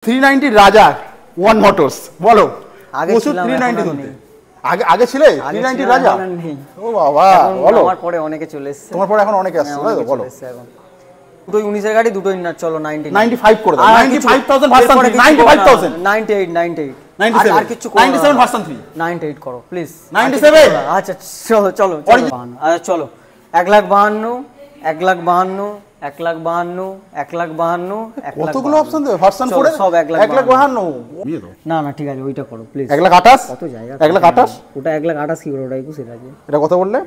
390 রাজা one motors বলো প্রচুর 390 তুলতে আগে ছিলে 390 রাজা ও বাবা বলো আমার পরে অনেকে চলে এসেছে তোমার পরে এখন অনেকে আসছে তাই তো বলো দুটোই 19 এর গাড়ি দুটোই না চলো 95 করে দাও 95000 ভার্সন 95000 98 আর কিছু 97 ভার্সন 3 98 করো প্লিজ 97 আচ্ছা চলো আচ্ছা চলো 152 152 152 কতগুলো অপশন দেবে ভার্সন 4 এ সব 152 না ঠিক আছে ওইটা করো প্লিজ 128 কত জায়গা 128 ওটা 128 কি করে ওটা 21 আছে এটা কত বললে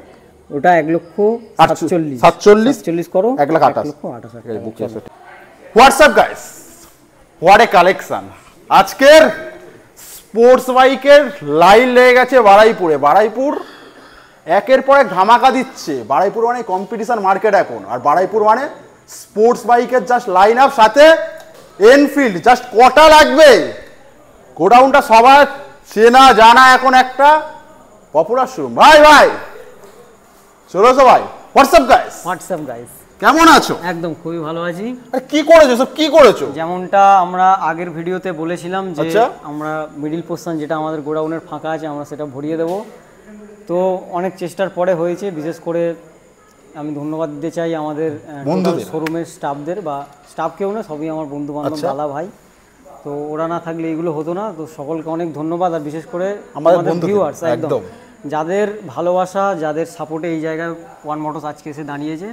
ওটা 1,47,47 করো 1,28,000 WhatsApp guys what a collection আজকের স্পোর্টস বাইকের লাইন লেগে গেছে বারাইপুর একের পর এক ধামাকা দিচ্ছে বারাইপুর মানে কম্পিটিশন মার্কেট এখন আর বারাইপুর মানে স্পোর্টস বাইকের জাস্ট লাইন আপ সাথে এনফিল্ড জাস্ট কটা লাগবে গোডাউনটা সবার চেনা জানা এখন একটা পপুলার শোরুম ভাই চলো সবাই হোয়াটসঅ্যাপ গাইস কেমন আছো একদম খুবই ভালো আছি আরে কি করেছো যেমনটা আমরা আগের ভিডিওতে বলেছিলাম যে আমরা মিডল পোরশন যেটা আমাদের গোডাউনের ফাঁকা আছে আমরা সেটা ভরিয়ে দেব তো অনেক চেষ্টার পরে হয়েছে বিশেষ করে আমি ধন্যবাদ দিতে চাই আমাদের শোরুমের স্টাফদের বা স্টাফ কেউ না সবই আমার বন্ধু বান্ধব দাদা ভাই তো ওরা না থাকলে এগুলো হতো না তো সকলকে অনেক ধন্যবাদ আর বিশেষ করে আমাদের ভিউয়ার্স একদম যাদের ভালোবাসা যাদের সাপোর্টে এই জায়গায় ওয়ান মোটরস আজকে এসে দাঁড়িয়েছে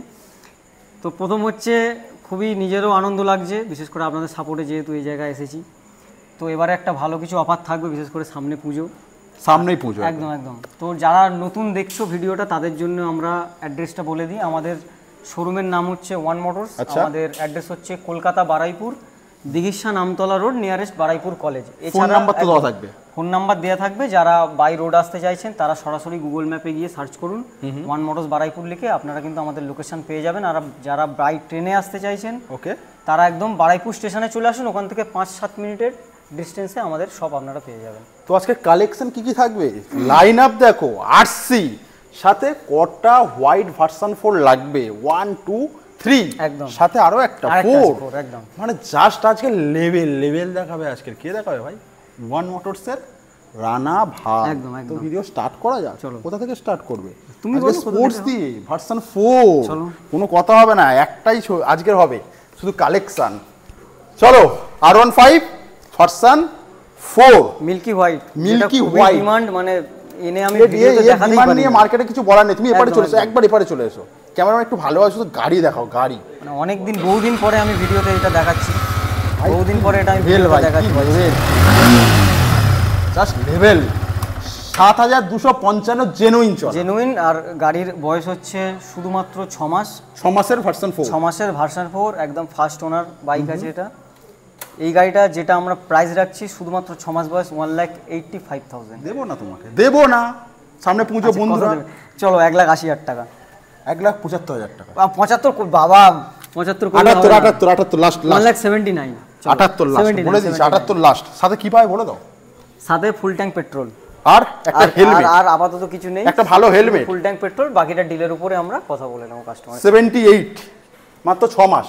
তো প্রথম হচ্ছে খুবই নিজেরও আনন্দ লাগছে বিশেষ করে আপনাদের সাপোর্টে যেহেতু এই জায়গায় এসেছি তো এবারে একটা ভালো কিছু অফার থাকবে বিশেষ করে সামনেই পুজো একদম তো যারা নতুন দেখছো ভিডিওটা তাদের জন্য আমরা অ্যাড্রেসটা বলে দিই আমাদের শোরুমের নাম হচ্ছে ওয়ান মোটরস আমাদের অ্যাড্রেস হচ্ছে Kolkata Baruipur Dighisha Namtala road nearest Baruipur college এছাড়া নাম্বার তো দেওয়া থাকবে ফোন নাম্বার দেওয়া থাকবে যারা বাই রোড আসতে চাইছেন তারা সরাসরি গুগল ম্যাপে গিয়ে সার্চ করুন ওয়ান মোটরস বারাইপুর লিখে আপনারা কিন্তু আমাদের লোকেশন পেয়ে যাবেন আর যারা বাই ট্রেনে আসতে চাইছেন ওকে তারা একদম বারাইপুর স্টেশনে চলে আসুন ওখান থেকে 5-7 মিনিটের ডিস্টেন্সে আমাদের সব আপনারা পেয়ে যাবেন তো আজকে কালেকশন কি থাকবে লাইন আপ দেখো আরসি সাথে কটা হোয়াইট ভার্সন 4 লাগবে 1 2 3 একদম সাথে আরো একটা 4 একদম মানে জাস্ট আজকে লেভেল দেখাবে আজকে কে দেখাবে ভাই ওয়ান মোটরস এর রানা ভাই একদম তো ভিডিও স্টার্ট করা যাক কোথা থেকে স্টার্ট করবে তুমি বলো স্পোর্টস দিয়ে ভার্সন 4 কোনো কথা হবে না একটাই আজকের হবে শুধু কালেকশন চলো R15 version 4 milky white demand মানে এনে আমি ভিডিওতে দেখাতেই পারি নিয়ে মার্কেটে কিছু বলার নেই তুমি এপারে চলে এসো একবার এপারে চলে এসো ক্যামেরাম্যান একটু ভালোবাসো তো গাড়ি দেখাও গাড়ি মানে অনেক বহুদিন পরে আমি ভিডিওতে এটা দেখাচ্ছি বহুদিন পরে এটা আমি দেখাচ্ছি জাস্ট লেভেল 7255 জেনুইন আর গাড়ির বয়স হচ্ছে শুধুমাত্র 6 মাস 6 মাসের ভার্সন 4 একদম ফার্স্ট ওনার বাইক আছে এটা এই গাড়িটা যেটা আমরা প্রাইস রাখছি শুধুমাত্র 6 মাস বয়স 1,85,000 দেবো না সামনে পুজো বন্ধুরা চলো 1,80,000 টাকা 1,75,000 টাকা 75 বাবা 75 78 লাস্ট 1,79 78 লাস্ট বলে দিচ্ছি 78 লাস্ট সাথে কি পায় বলে দাও সাথে ফুল ট্যাঙ্ক পেট্রোল আর একটা হেলমেট আর আপাতত কিছু নেই একটা ভালো হেলমেট ফুল ট্যাঙ্ক পেট্রোল বাকিটা ডিলের উপরে আমরা কথা বলে নেব কাস্টমার 78 মাত্র 6 মাস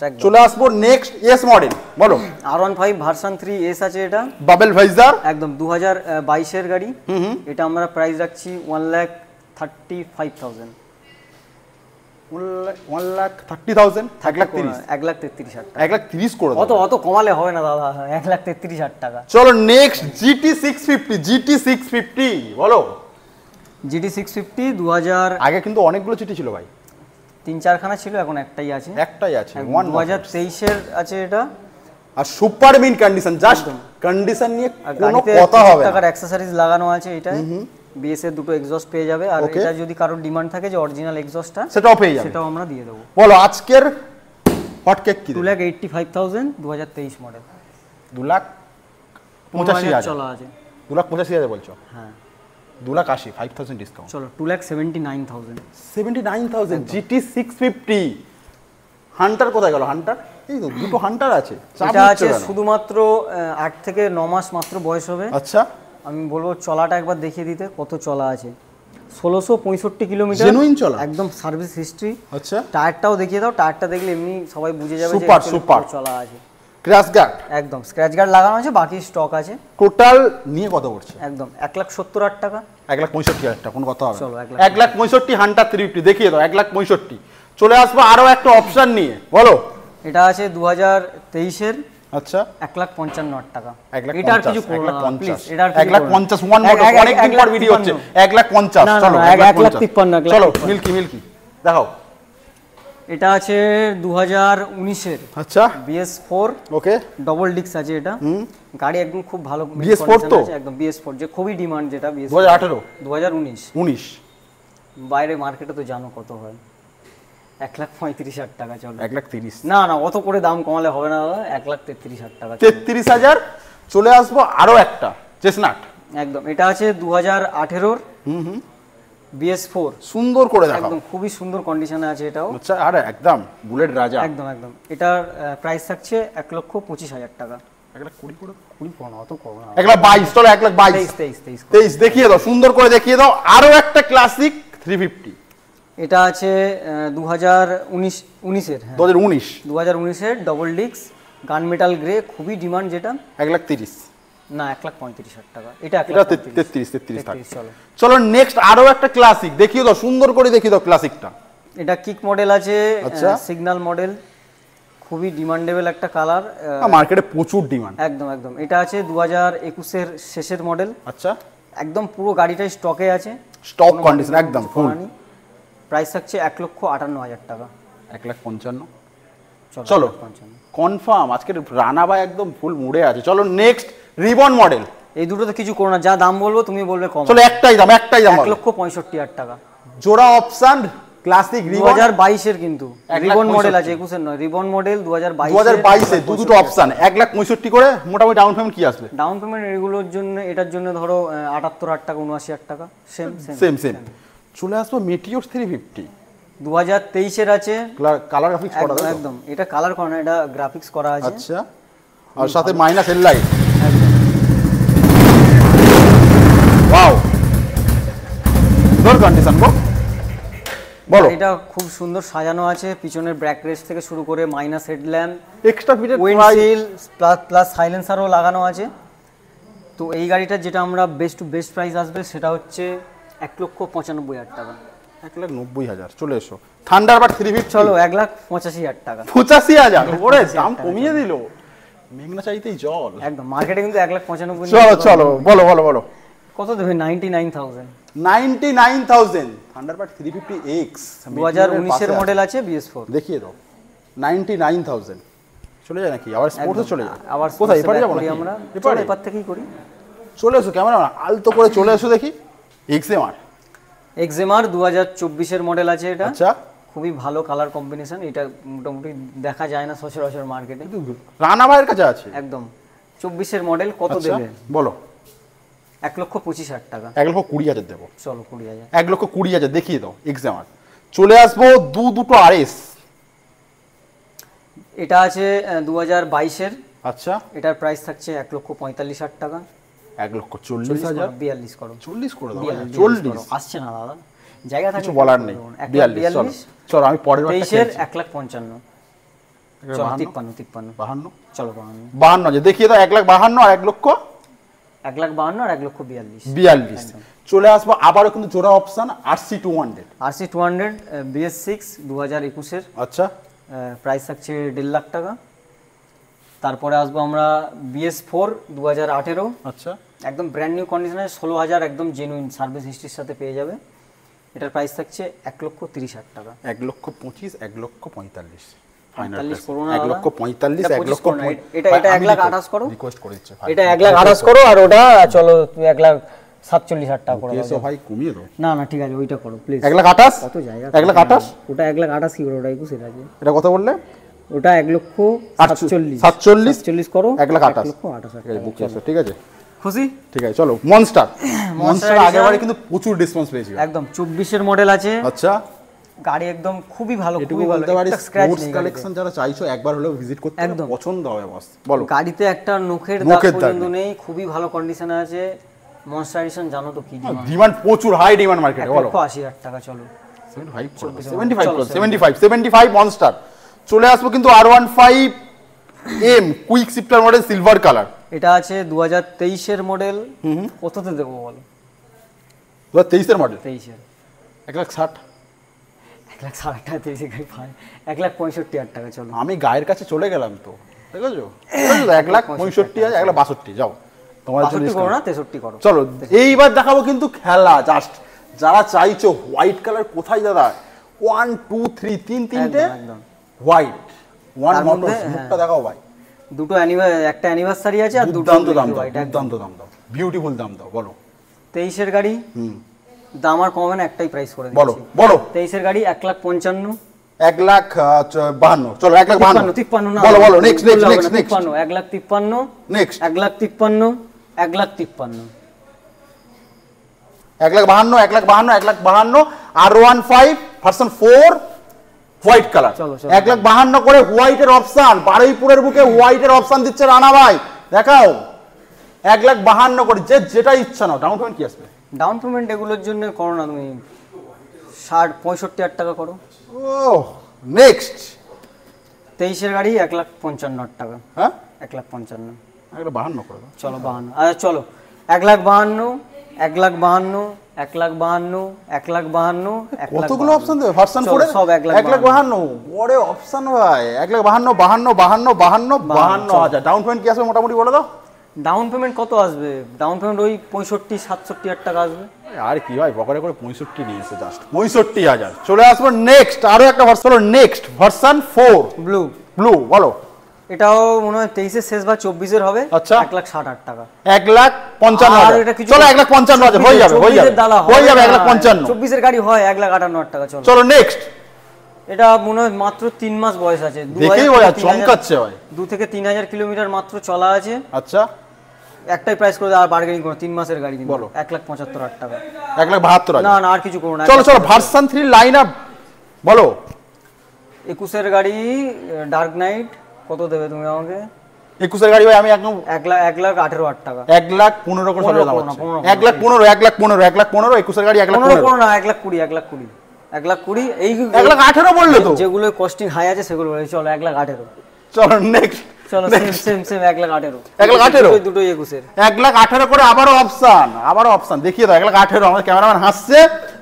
একদম চলে আসবো নেক্সট এস মডেল বলো R15 ভার্সন 3 এস আছে এটা বাবেল ভাইজার একদম 2022 এর গাড়ি এটা আমরা প্রাইস রাখছি 1,35,000 1,30,000 1,33,000 করে অত কমালে হবে না দাদা 1,33,000 টাকা চলো নেক্সট GT650 বলো GT650 2000 আগে কিন্তু অনেকগুলো চিঠি ছিল ভাই 3-4 খানা ছিল এখন একটাই আছে 2023 এর আছে এটা আর super mint condition just condition নিয়ে কোনো কথা হবে না টাকার অ্যাকসেসরিজ লাগানো আছে এটাই বিএস এর দুটো এক্সস্ট পেয়ে যাবে আর এটা যদি কারোর ডিমান্ড থাকে যে অরিজিনাল এক্সস্টটা সেটাও পেয়ে যাবে সেটাও আমরা দিয়ে দেব বলো আজকের হট কেক কি 2,85,000 2023 মডেল 2,85,000 চলা আছে 2,85,000 বলছো হ্যাঁ 2,85,000 ডিসকাউন্ট চলো 2,79,000 GT650 হান্টার কোথায় গেল হান্টার এই তো দুটো হান্টার আছে এটা আছে শুধুমাত্র 8 থেকে 9 মাস মাত্র বয়স হবে আচ্ছা আমি বলবো চলাটা একবার দেখিয়ে দিতে কত চলা আছে 1665 কিলোমিটার জেনুইন চলা একদম সার্ভিস হিস্ট্রি আচ্ছা টায়ারটাও দেখিয়ে দাও টায়ারটা দেখলে এমনি সবাই বুঝে যাবে যে সুপার চলা আছে স্ক্র্যাচ গার্ড একদম স্ক্র্যাচ গার্ড লাগানো আছে, বাকি স্টক আছে। টোটাল নিয়ে কত পড়ছে? একদম 1,70,000 টাকা। 1,65,000 টাকা, কোনো কথা হবে? চলো 1,65,000 হান্টার 350 দেখিয়ে দাও। 1,65,000। চলে আসবো আরো একটা অপশন নিয়ে, বলো। এটা আছে 2023-এর। আচ্ছা 1,55,000 টাকা। 1,50,000 এটা আর কিছু করো না প্লিজ, এটা আর 1,50,000 ওয়ান মোটর, অনেক দিন পর ভিডিও হচ্ছে। 1,50,000 চলো 1,53,000 চলো মিল্কি দেখাও। এটা আছে 2019-এর। আচ্ছা BS4 ওকে, ডবল ডিক্স আছে এটা। গাড়ি একদম খুব ভালো BS4 তো একদম BS4 যে খুবই ডিমান্ড, যেটা BS 2018 2019 বাইরে মার্কেটে তো জানো কত হয়। 1,35,000 টাকা। চলো 1,30,000 না না, অত করে দাম কমালে হবে না দাদা। 1,33,000 টাকা। 33,000। চলে আসবো আরো একটা চেসনাট। একদম এটা আছে 2018-এর BS4। সুন্দর করে দেখাও। একদম খুবই সুন্দর কন্ডিশনে আছে এটাও। আচ্ছা আরে একদম বুলেট রাজা। একদম এটার প্রাইস থাকছে 1,25,000 টাকা। 1,20,000 করে 20 করো না, অত করো না। 1,22,000 চলো 1,22,000 23 দেখিয়ে দাও, সুন্দর করে দেখিয়ে দাও। আরো একটা ক্লাসিক 350। এটা আছে 2019-এর। 2019 ডবল ডিক্স গান মেটাল গ্রে, খুবই ডিমান্ড যেটা। 1,30,000 না 1,35,000 টাকা। এটা 33 চলো চলো নেক্সট আরো একটা ক্লাসিক দেখিয়ে দাও, সুন্দর করে দেখিয়ে দাও ক্লাসিকটা। এটা কিক মডেল আছে, সিগন্যাল মডেল, খুবই ডিমান্ডেবল একটা কালার, মার্কেটে প্রচুর ডিমান্ড। একদম এটা আছে 2021-এর শেষের মডেল। আচ্ছা একদম পুরো গাড়িটাই স্টকে আছে, স্টক কন্ডিশন একদম ফুল। প্রাইস থাকছে 1,58,000 টাকা। 1,55,000 চলো কনফার্ম। আজকের রানা ভাই একদম ফুল মুডে আছে। চলো নেক্সট রিবন মডেল। এই দুটো তো কিছু করো না, যা দাম বলবো তুমি বলবে কম। চলো একটাই দাম 1,65,000 টাকা। জোড়া অপশন ক্লাসিক রিবন 2022-এর, কিন্তু রিবন মডেল আছে, 21-এর নয়। রিবন মডেল 2022-এর দুটো অপশন 1,65,000 করে। মোটামুটি ডাউন পেমেন্ট কি আসবে? ডাউন পেমেন্ট এগুলোর জন্য, এটার জন্য ধরো 78,000 টাকা, 79,000 টাকা, সেম। চলে আসবো মেটিওর 350 2023-এর আছে। কালার গ্রাফিক্স করা আছে একদম এটা কালার করা না, এটা গ্রাফিক্স করা আছে। আচ্ছা আর সাথে মাইনাস এল লাইট। ওয়াও সুন্দর কন্ডিশন গো, বলো। এটা খুব সুন্দর সাজানো আছে, পিছনের ব্যাক রেস্ট থেকে শুরু করে minus headlamp, extra fitted windshield plus সাইলেন্সারও লাগানো আছে। তো এই গাড়িটার যেটা আমরা বেস্ট টু বেস্ট প্রাইস আসবে সেটা হচ্ছে 1,95,000 টাকা। 1,90,000 চলে এসো। থান্ডারবার্ড 350 চলো 1,85,000 টাকা। 85,000 ওরে দাম কমিয়ে দিল, মেঘনা চাইতেই জল। একদম মার্কেটে কিন্তু 1,95,000। চলো বলো কত দেবে? 99,000। 99,000 থান্ডারবার্ড 350X 2019-এর মডেল আছে, BS4 দেখিয়ে দাও। 99,000 চলে যায় নাকি? আবার স্পোর্টসে চলে যায়? আবার কোথায় এপারে যাবো নাকি আমরা? চলো এপার থেকেই করি। চলে এসো ক্যামেরাম্যান, আলতো করে চলে এসো দেখি। এক্সএমআর 2024-এর মডেল আছে এটা। আচ্ছা খুবই ভালো কালার কম্বিনেশন, এটা মোটামুটি দেখা যায় না সচরাচর মার্কেটে। রানা ভাইয়ের কাছে আছে একদম। 24-এর মডেল। কত দেবে বলো? 1,25,000 টাকা। 1,20,000 দেবো। চলো 20,000। 1,20,000 দেখিয়ে দাও এক্সএমআর। চলে আসবো দুটো আরএস। এটা আছে 2022-এর। আচ্ছা এটার প্রাইস থাকছে 1,45,000 টাকা। 1,40,000 42 করো। 40 করে দাও। 40 আসছে না দাদা, জায়গা থাকে কিছু বলার নেই। 42 চলো আমি পরের বারটা 23-এর 1,55,000। চলো 53 52 চলো 52 যে দেখিয়ে দাও। 1,52,000 আর 1,52,000 আর 1,42,000। 42 চলে আসবো আবারও কিন্তু জোড়া অপশন RC200 BS6 2021-এর। আচ্ছা প্রাইস থাকছে 1.5 লাখ টাকা। তারপরে আসবো আমরা BS4 2018। আচ্ছা একদম ব্র্যান্ড নিউ কন্ডিশনে 16,000 একদম জেনুইন সার্ভিস হিস্ট্রির সাথে পেয়ে যাবে। এটার প্রাইস থাকছে 1,30,000 টাকা। 1,25,000 1,45,000 ফাইনাল 1,45,000 1,45,000 এটা 1,28,000 করো। রিকোয়েস্ট করে দিচ্ছে ভাই, এটা 1,28,000 করো আর ওটা চলো 1,47,000 টাকা করে দাও ভাই, কমিয়ে দাও। না ঠিক আছে, ওইটা করো প্লিজ। 1,28,000 কত জায়গা? 1,28,000 ওটা 1,28,000 কি করো? ওটা 21 আছে। এটা কত বললে? ওটা 1,47,000 47 করো। 1,28,000 ঠিক আছে খুশি? ঠিক আছে চলো মনস্টার আগেরবারে কিন্তু প্রচুর রেসপন্স পেয়েছি। একদম 24-এর মডেল আছে। আচ্ছা গাড়ি একদম খুবই ভালো, খুবই ভালো। বলতে পারি স্পোর্টস কালেকশন যারা চাইছো একবার হলেও ভিজিট করতে একদম পছন্দ হবে বস। বলো গাড়িতে একটা নখের দাগ পর্যন্ত নেই, খুবই ভালো কন্ডিশনে আছে। মনস্টার এডিশন জানো তো কি ডিমান্ড, প্রচুর হাই ডিমান্ড মার্কেটে। বলো 1,80,000 টাকা। চলো 75 মনস্টার। চলে আসবো কিন্তু R15 M quick shifter model silver colour, এটা আছে 2023 এর মডেল। কততে দেবো বলো? 2023 এর মডেল, 23 এর 1,60,000। 1,60,000 টাকা 23 গাড়ি পায়, 1,65,000 টাকা। চলো আমি গায়ের কাছে চলে গেলাম তো, ঠিক আছে? 1,65,000, 1,62,000 যাও, তোমার জন্য 62 করো না, 63 করো। চলো এইবার দেখাবো কিন্তু খেলা। জাস্ট যারা চাইছো হোয়াইট কালার কোথায় দাদা, 1 2 3 তিনটে হোয়াইট, ওয়ান মোটর মুখটা দেখাও ভাই। দুটো একটা অ্যানিভার্সারি আছে আর দুটো দাম দাও, দুর্দান্ত দাম দাও, বিউটিফুল দাম দাও। বলো 23 এর গাড়ি, দাম আর কমে না, একটাই প্রাইস করে দিচ্ছি। বলো বলো। 23 এর গাড়ি 1,55,000, 1,52,000, চলো 1,52,000, 53 না, বলো বলো। Next 1,53,000, 1,53,000, next 1,53,000, 1,53,000, 1,52,000, 1,52,000, R15 version 4 white colour. 1,52,000 করে হোয়াইটের অপশন, বারুইপুরের বুকে হোয়াইটের অপশন দিচ্ছে রানা ভাই, দেখাও। 1,52,000 করে, যে যেটা ইচ্ছা নাও। ডাউন পেমেন্ট কি আসবে? ডাউন পেমেন্ট এগুলোর জন্য করো না তুমি, 65,000 টাকা করো। ও নেক্সট 23 এর গাড়ি 1,55,000 টাকা। হ্যাঁ 1,55,000, 1,52,000 করে দাও। চলো 52। আচ্ছা চলো 1,52,000, 1,52,000, 1,52,000, 1,52,000, কতগুলো অপশন দেবে ভার্সন 4 এর? সব 1,52,000 বড় অপশন ভাই। 1,52,000, 52,000। ডাউন পেমেন্ট কি আসবে মোটামুটি বলে দাও। ডাউন পেমেন্ট কত আসবে? ডাউন পেমেন্ট ওই 65,000-67,000 টাকা আসবে। আর কি ভাই, পকেটে করে 65 নিয়েছে, জাস্ট 65,000। চলে আসবো নেক্সট, আরো একটা version, next version 4 blue. Blue বলো। এটাও মনে হয় 23 এর শেষ বা 24 এর হবে। আচ্ছা 1,60,000 টাকা। 1,55,000, চলো 1,55,000 হয়ে যাবে, হয়ে যাবে 1,55,000। 24 এর গাড়ি হয় 1,58,000 টাকা। চলো নেক্সট। এটা মনে হয় মাত্র 3 মাস বয়স আছে, দেখেই বোঝা চমকাচ্ছে ভাই। 2 থেকে 3,000 কিলোমিটার মাত্র চলা আছে। আচ্ছা একটাই প্রাইস করে আর বার্গেনিং করো, 3 মাসের গাড়ি কিন্তু। বলো 1,75,000 টাকা। 1,72,000, না না আর কিছু করো না। চলো চলো ভার্সন 3 লাইন আপ বলো। 21 এর গাড়ি ডার্ক নাইট, কত দেবে তুমি আমাকে? 21 এর গাড়ি ভাই আমি একদম 1,18,000 টাকা। 1,15,000 করে সব দাম আছে। 1,15,000, 21 এর গাড়ি 1,15,000, করো না 1,20,000, 1,20,000 এই 1,18,000 বললে তো। যেগুলো কস্টিং হাই আছে সেগুলো বলে। চলো 1,18,000। চলো নেক্সট। চলো সেম 1,18,000। 1,18,000 দুটোই 21 এর। 1,18,000 করে আবারও অপশন দেখিয়ে দাও। 1,18,000, আমার ক্যামেরাম্যান হাসছে।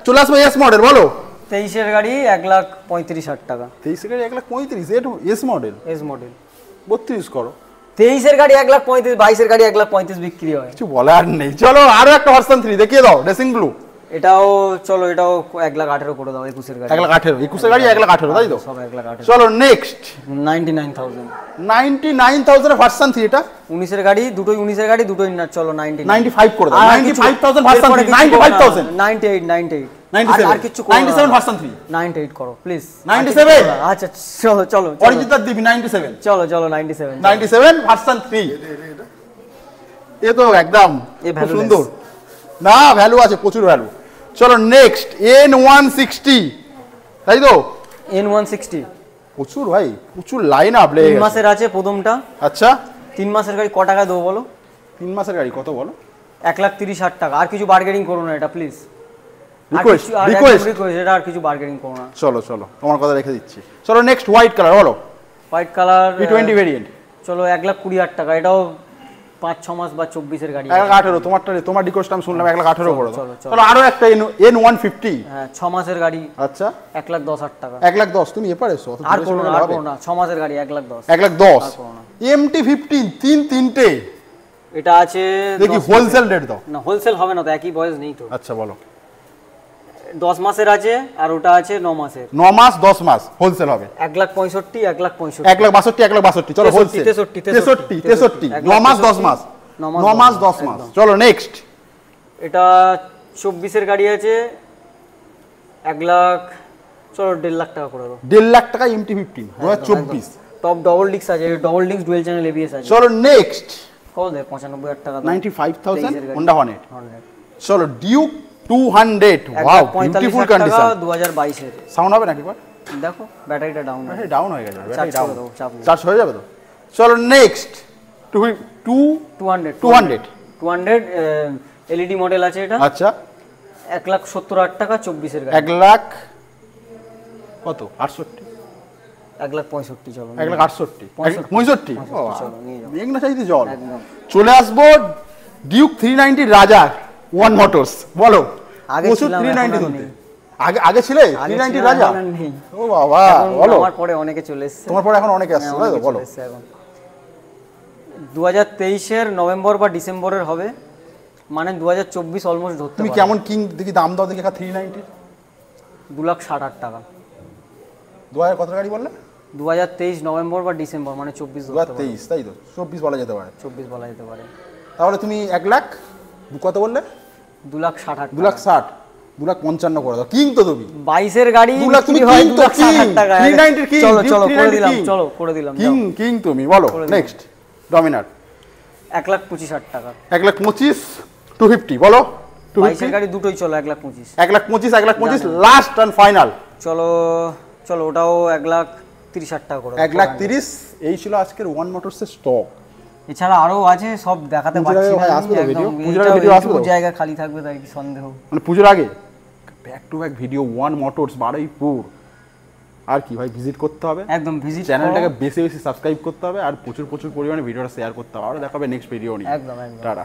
চলে আসবে এস মডেল বলো। 23 এর গাড়ি 1,35,000 টাকা। 23 এর গাড়ি 1,35,000, এস মডেল। 32 করো। 23 এর গাড়ি 1,35,000, 22 এর গাড়ি 1,35,000 বিক্রি হয়। কিছু বলার নেই। চলো আরো একটা ভার্সন 3 দেখিয়ে দাও, রেসিং ব্লু। এটাও চলো, এটাও 1,18,000 করে দাও। 21 এর গাড়ি 1,18,000, 21 এর গাড়ি 1,18,000, তাই তো? সব 1,18,000। চলো নেক্সট। 99,000। 99,000 এর ভার্সন 3 এটা। 19 এর গাড়ি, দুটোই 19 এর গাড়ি, দুটোই না। চলো 95 করে দাও। 95,000 ভার্সন 3, 95,000। 98। 97 আর কিছু করো না। 97 ভার্সন 3, 98 করো প্লিজ। 97। আচ্ছা চলো অরিজিৎ দিবি 97। চলো 97। 97 ভার্সন 3। এ তো একদম খুব সুন্দর না, ভ্যালু আছে, প্রচুর ভ্যালু। চলো নেক্সট N160, তাই তো? N160 প্রচুর ভাই, প্রচুর লাইন আপ লেগে 3 গেছে। মাসের আছে প্রথমটা। আচ্ছা 3 মাসের গাড়ি ক টাকা দেবো বলো? 3 মাসের গাড়ি কত বলো? 1,30,000 টাকা। আর কিছু বার্গেনিং করো না এটা প্লিজ। রিকোয়েস্ট এটা আর কিছু বার্গেনিং করো না। চলো তোমার কথা রেখে দিচ্ছি। চলো নেক্সট হোয়াইট কালার বলো। White colour T20 variant. চলো 1,20,000 টাকা। এটাও 5-6 মাস বা 24 এর গাড়ি। 1,18,000 তোমার রিকোয়েস্ট আমি শুনলাম 1,18,000 করে দাও। চলো আরো একটা N150। হ্যাঁ 6 মাসের গাড়ি। আচ্ছা 1,10,000 টাকা। 1,10,000 তুমি এপারে এসো। আর করো না 6 মাসের গাড়ি 1,10,000। 1,10,000 MT15 তিনটে। এটা আছে দেখি হোলসেল রেট দাও। না হোলসেল হবে না তো, একই বয়স নেই তো। আচ্ছা বলো। 10 মাসের আছে আর ওটা আছে 9 মাসের। 9 মাস 10 মাস হোলসেল হবে 1,65,000, 1,65,000, 1,62,000। চলো হোলসেল 63 9 মাস 10 মাস 9 মাস 10 মাস। চলো নেক্সট। এটা 24 এর গাড়ি আছে 1 লাখ। চলো 1.5 লাখ টাকা করে দাও। 1.5 লাখ টাকা MT15 2024। টপ ডবল ডিস্ক আছে, double disc dual channel ABS আছে। চলো নেক্সট। কত দেবে? 95,000 টাকা। 95,000 Honda Hornet। চলো ডিউক 200, ওয়াও বিউটিফুল কন্ডিশন। 2022 এর। সাউন্ড হবে নাকি একবার দেখো ব্যাটারিটা ডাউন আছে। ডাউন হয়ে গেছে, ব্যাটারি ডাউন। চার্জ হয়ে যাবে তো। চলো নেক্সট 200 এলইডি মডেল আছে এটা। আচ্ছা 1,70,000 টাকা 24 এর গাড়ি। 1 লাখ কত 68 1,65,000 চলো 1,68,000 65 চলো নিয়ে যাও মেঘনা চাইতে জল একদম। চলে আসবো ডিউক 390 রাজা ওয়ান মোটরস বলো আগে প্রচুর ছিলাম, 390 এখন আর তুলতে নেই। আগে ছিলে আগে 390 ছিলাম, রাজা এখন আর নেই। ও বাবা এখন বলো আমার পরে অনেকে চলে এসেছে তোমার পরে এখন অনেকে আসছে হ্যাঁ, তাই তো অনেকে বলো চলে এসেছে এখন 2023-এর নভেম্বর বা ডিসেম্বরের হবে, মানে 2024 অলমোস্ট ধরতে তুমি পারো। কেমন কিং দেখি দাম দাও দেখি 390 2,60,000 টাকা 2000 কত গাড়ি বললে 2023 নভেম্বর বা ডিসেম্বর মানে 24 ধরতে পারো। 2023 তাই তো 24 বলা যেতে পারে 24 বলা যেতে পারে। তাহলে তুমি 1 লাখ কত বললে 2,60,000 2,60,000 2,55,000 করে দাও কিং তো তুমি 22-এর গাড়ি 2 লাখ তুমি বিক্রি হয় কিং তো 2,60,000 টাকা 390 কিং চলো চলো করে দিলাম, চলো করে দিলাম কিং কিং তুমি বলো করে দিলাম। নেক্সট ডমিনার 1,25,000 টাকা 1,25,000 250 বলো 22-এর গাড়ি দুটোই চলো 1,25,000 1,25,000 লাস্ট এন্ড ফাইনাল চলো চলো ওটাও 1,30,000 টাকা করে 1,30,000 এই ছিল আজকের ওয়ান মোটরসের স্টক এছাড়া আরো আছে, সব দেখাতে পুজোর পারছি আগে ভাই না আসবে তো একদম, ভিডিও? পুজোর এইটাও আগে ভিডিও আসবে তো? এইটুকু জায়গা খালি থাকবে তাই কি সন্দেহ। মানে পুজোর আগে back to back video one motors Baruipur আর কি ভাই ভিজিট করতে হবে একদম ভিজিট চ্যানেলটাকে বেশি বেশি সাবস্ক্রাইব করতে হবে আর প্রচুর প্রচুর পরিমাণে ভিডিওটা শেয়ার করতে হবে। আরও দেখাবে নেক্সট ভিডিও নিয়ে একদম একদম টাটা।